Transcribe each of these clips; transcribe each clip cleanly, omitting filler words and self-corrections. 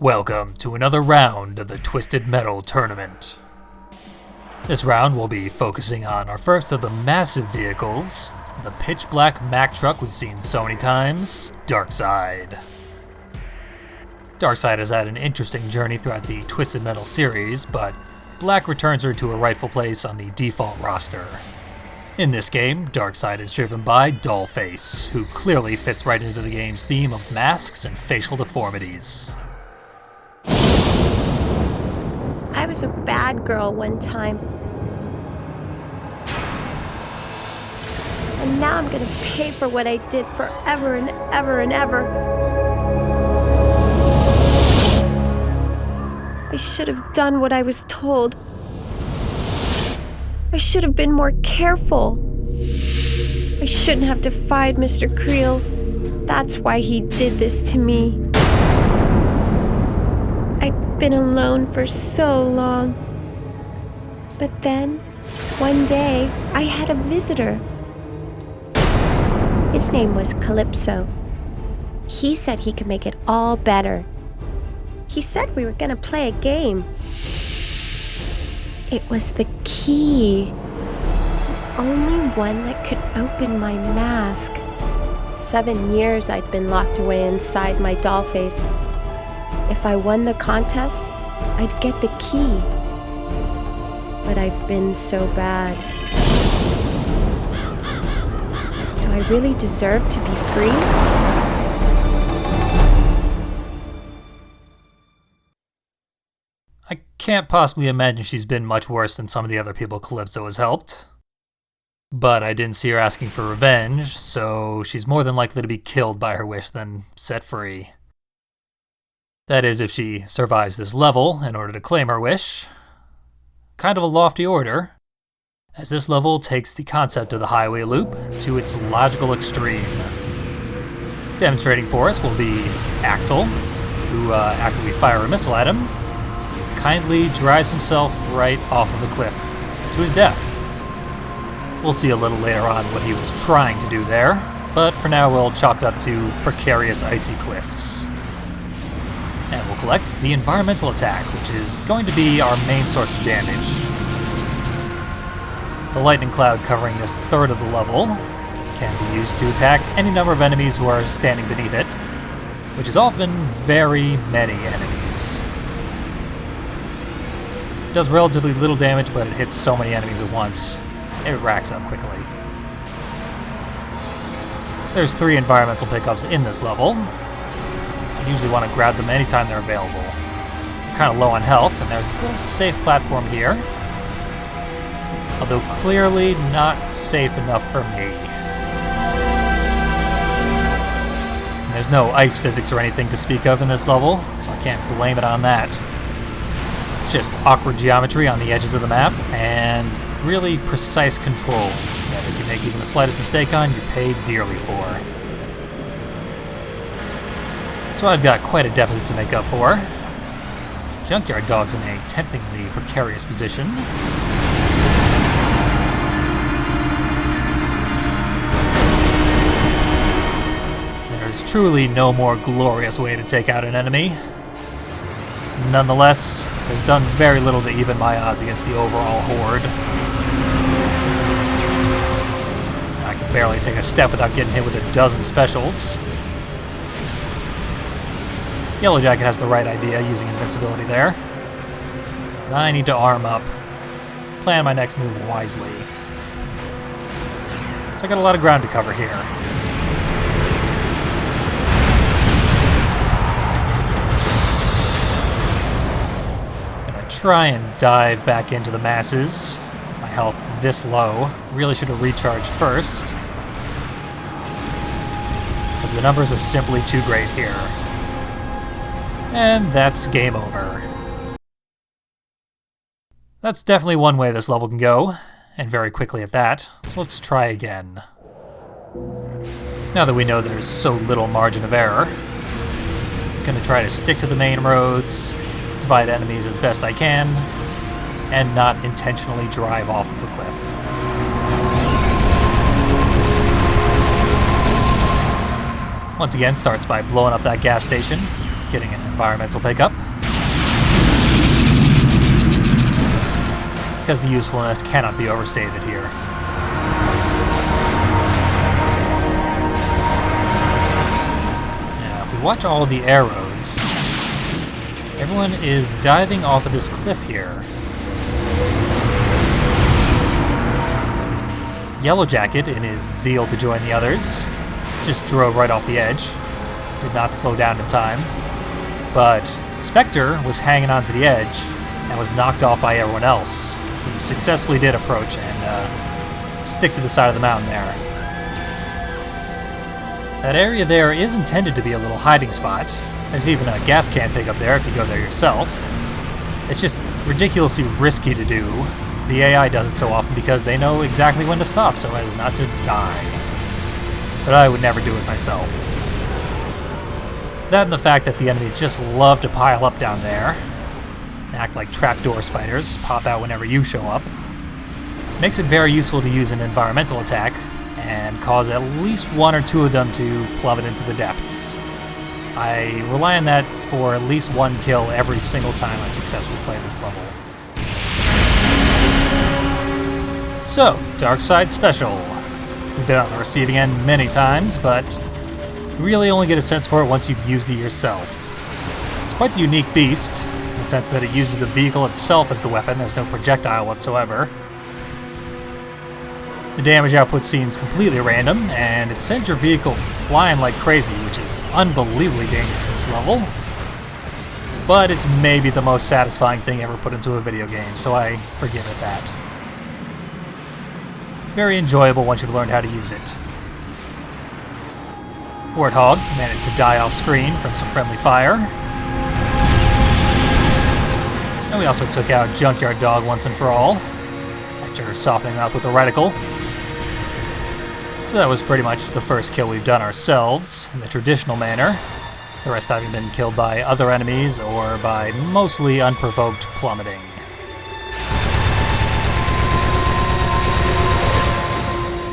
Welcome to another round of the Twisted Metal Tournament. This round will be focusing on our first of the massive vehicles, the pitch black Mack truck we've seen so many times, Darkside. Darkside has had an interesting journey throughout the Twisted Metal series, but Black returns her to her rightful place on the default roster. In this game, Darkside is driven by Dollface, who clearly fits right into the game's theme of masks and facial deformities. I was a bad girl one time. And now I'm gonna pay for what I did forever and ever and ever. I should have done what I was told. I should have been more careful. I shouldn't have defied Mr. Creel. That's why he did this to me. I'd been alone for so long. But then, one day, I had a visitor. His name was Calypso. He said he could make it all better. He said we were gonna play a game. It was the key. The only one that could open my mask. 7 years I'd been locked away inside my Dollface. If I won the contest, I'd get the key. But I've been so bad. Do I really deserve to be free? I can't possibly imagine she's been much worse than some of the other people Calypso has helped. But I didn't see her asking for revenge, so she's more than likely to be killed by her wish than set free. That is, if she survives this level in order to claim her wish. Kind of a lofty order, as this level takes the concept of the highway loop to its logical extreme. Demonstrating for us will be Axel, who, after we fire a missile at him, kindly drives himself right off of a cliff to his death. We'll see a little later on what he was trying to do there, but for now we'll chalk it up to precarious icy cliffs. And we'll collect the environmental attack, which is going to be our main source of damage. The lightning cloud covering this third of the level can be used to attack any number of enemies who are standing beneath it, which is often very many enemies. It does relatively little damage, but it hits so many enemies at once, it racks up quickly. There's 3 environmental pickups in this level. You usually want to grab them anytime they're available. I'm kind of low on health, and there's this little safe platform here. Although clearly not safe enough for me. And there's no ice physics or anything to speak of in this level, so I can't blame it on that. It's just awkward geometry on the edges of the map, and really precise controls that if you make even the slightest mistake on, you pay dearly for. So I've got quite a deficit to make up for. Junkyard Dog's in a temptingly precarious position. There's truly no more glorious way to take out an enemy. Nonetheless, has done very little to even my odds against the overall horde. I can barely take a step without getting hit with a dozen specials. Yellow Jacket has the right idea using invincibility there. But I need to arm up. Plan my next move wisely. So I got a lot of ground to cover here. Try and dive back into the masses with my health this low. Really should have recharged first, because the numbers are simply too great here. And that's game over. That's definitely one way this level can go, and very quickly at that, so let's try again. Now that we know there's so little margin of error, I'm gonna try to stick to the main roads, divide enemies as best I can, and not intentionally drive off of a cliff. Once again, starts by blowing up that gas station. Getting an environmental pickup. Because the usefulness cannot be overstated here. Now, if we watch all the arrows, everyone is diving off of this cliff here. Yellow Jacket, in his zeal to join the others, just drove right off the edge. Did not slow down in time. But Spectre was hanging onto the edge and was knocked off by everyone else, who successfully did approach and stick to the side of the mountain there. That area there is intended to be a little hiding spot. There's even a gas can pickup there if you go there yourself. It's just ridiculously risky to do. The AI does it so often because they know exactly when to stop so as not to die. But I would never do it myself. That and the fact that the enemies just love to pile up down there, and act like trapdoor spiders, pop out whenever you show up, makes it very useful to use an environmental attack and cause at least one or two of them to plummet into the depths. I rely on that for at least one kill every single time I successfully play this level. So, Darkside Special. We've been on the receiving end many times, but you really only get a sense for it once you've used it yourself. It's quite the unique beast, in the sense that it uses the vehicle itself as the weapon. There's no projectile whatsoever. The damage output seems completely random, and it sends your vehicle flying like crazy, which is unbelievably dangerous in this level. But it's maybe the most satisfying thing ever put into a video game, so I forgive it that. Very enjoyable once you've learned how to use it. Warthog managed to die off screen from some friendly fire. And we also took out Junkyard Dog once and for all, after softening up with a reticle. So that was pretty much the first kill we've done ourselves, in the traditional manner. The rest having been killed by other enemies, or by mostly unprovoked plummeting.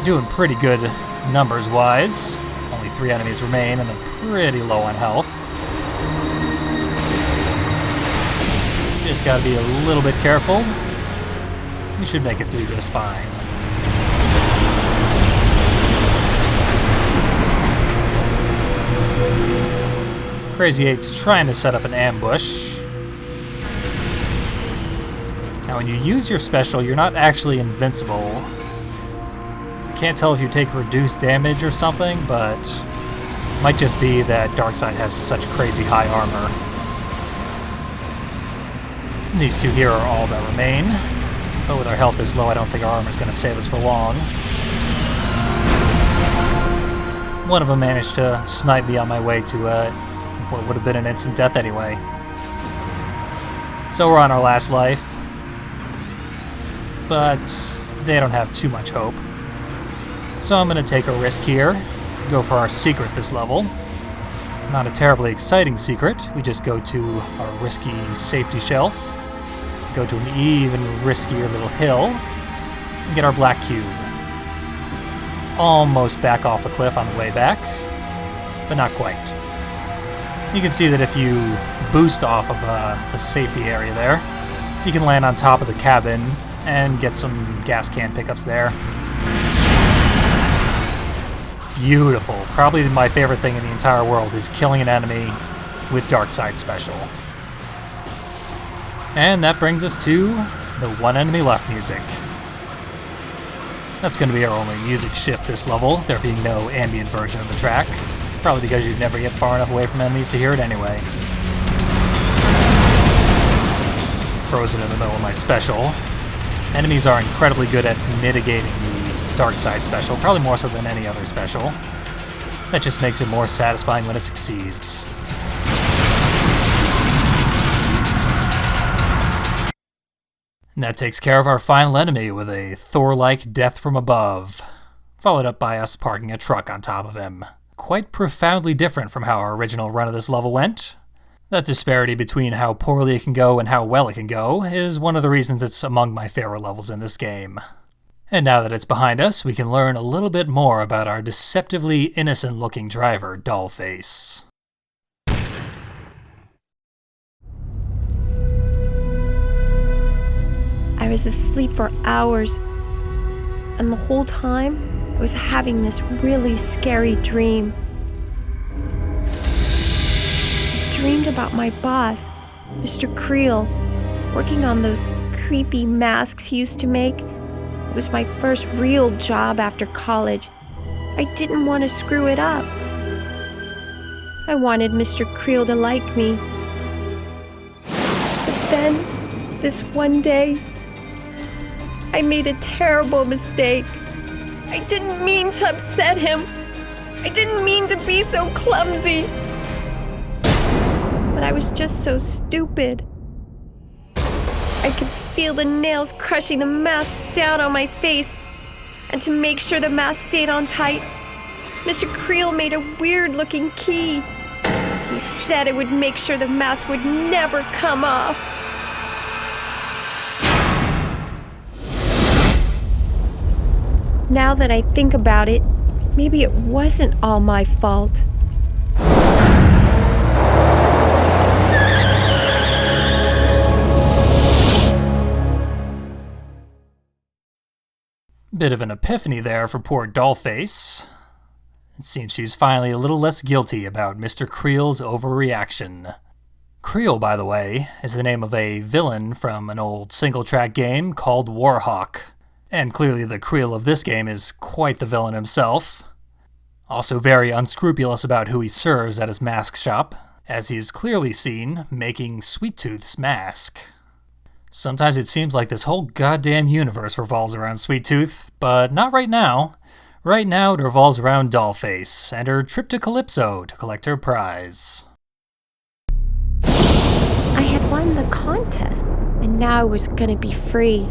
Doing pretty good numbers-wise. Only 3 enemies remain, and they're pretty low on health. Just gotta be a little bit careful. We should make it through just fine. Crazy 8's trying to set up an ambush. Now when you use your special, you're not actually invincible. I can't tell if you take reduced damage or something, but it might just be that Darkside has such crazy high armor. And these 2 here are all that remain, but with our health this low, I don't think our armor's going to save us for long. One of them managed to snipe me on my way to what would have been an instant death anyway. So we're on our last life, but they don't have too much hope. So I'm going to take a risk here, go for our secret this level. Not a terribly exciting secret, we just go to our risky safety shelf, go to an even riskier little hill, and get our black cube. Almost back off the cliff on the way back, but not quite. You can see that if you boost off of the safety area there, you can land on top of the cabin and get some gas can pickups there. Beautiful. Probably my favorite thing in the entire world is killing an enemy with Darkside Special. And that brings us to the 1 enemy left music. That's going to be our only music shift this level, there being no ambient version of the track. Probably because you'd never get far enough away from enemies to hear it anyway. Frozen in the middle of my special. Enemies are incredibly good at mitigating the Darkside Special, probably more so than any other special. That just makes it more satisfying when it succeeds. And that takes care of our final enemy with a Thor-like death from above, followed up by us parking a truck on top of him. Quite profoundly different from how our original run of this level went. That disparity between how poorly it can go and how well it can go is one of the reasons it's among my favorite levels in this game. And now that it's behind us, we can learn a little bit more about our deceptively innocent-looking driver, Dollface. was asleep for hours, and the whole time I was having this really scary dream. I dreamed about my boss, Mr. Creel, working on those creepy masks he used to make. It was my first real job after college. I didn't want to screw it up. I wanted Mr. Creel to like me. But then, this one day, I made a terrible mistake. I didn't mean to upset him. I didn't mean to be so clumsy. But I was just so stupid. I could feel the nails crushing the mask down on my face. And to make sure the mask stayed on tight, Mr. Creel made a weird-looking key. He said it would make sure the mask would never come off. Now that I think about it, maybe it wasn't all my fault. Bit of an epiphany there for poor Dollface. It seems she's finally a little less guilty about Mr. Creel's overreaction. Creel, by the way, is the name of a villain from an old single-track game called Warhawk. And clearly the Creel of this game is quite the villain himself. Also very unscrupulous about who he serves at his mask shop, as he is clearly seen making Sweet Tooth's mask. Sometimes it seems like this whole goddamn universe revolves around Sweet Tooth, but not right now. Right now it revolves around Dollface and her trip to Calypso to collect her prize. I had won the contest, and now I was gonna be free.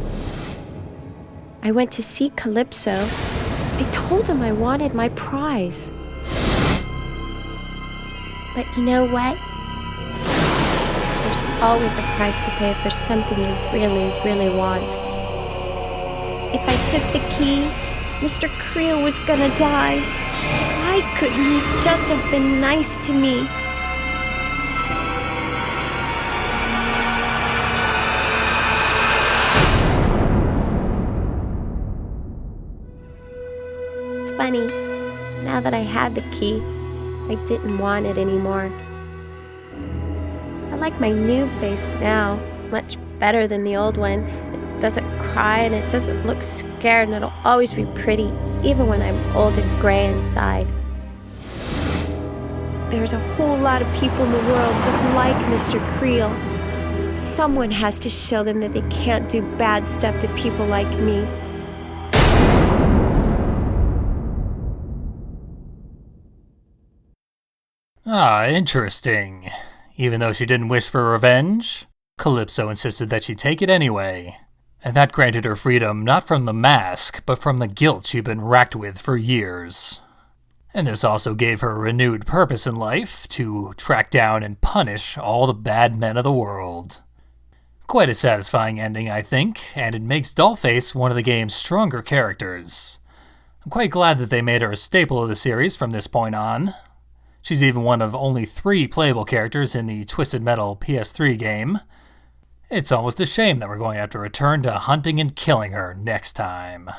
I went to see Calypso. I told him I wanted my prize. But you know what? There's always a price to pay for something you really, really want. If I took the key, Mr. Creel was gonna die. Why couldn't he just have been nice to me? It's funny, now that I had the key, I didn't want it anymore. I like my new face now, much better than the old one. It doesn't cry and it doesn't look scared, and it'll always be pretty, even when I'm old and gray inside. There's a whole lot of people in the world just like Mr. Creel. Someone has to show them that they can't do bad stuff to people like me. Ah, interesting. Even though she didn't wish for revenge, Calypso insisted that she take it anyway. And that granted her freedom not from the mask, but from the guilt she'd been racked with for years. And this also gave her a renewed purpose in life, to track down and punish all the bad men of the world. Quite a satisfying ending, I think, and it makes Dollface one of the game's stronger characters. I'm quite glad that they made her a staple of the series from this point on. She's even one of only 3 playable characters in the Twisted Metal PS3 game. It's almost a shame that we're going to have to return to hunting and killing her next time.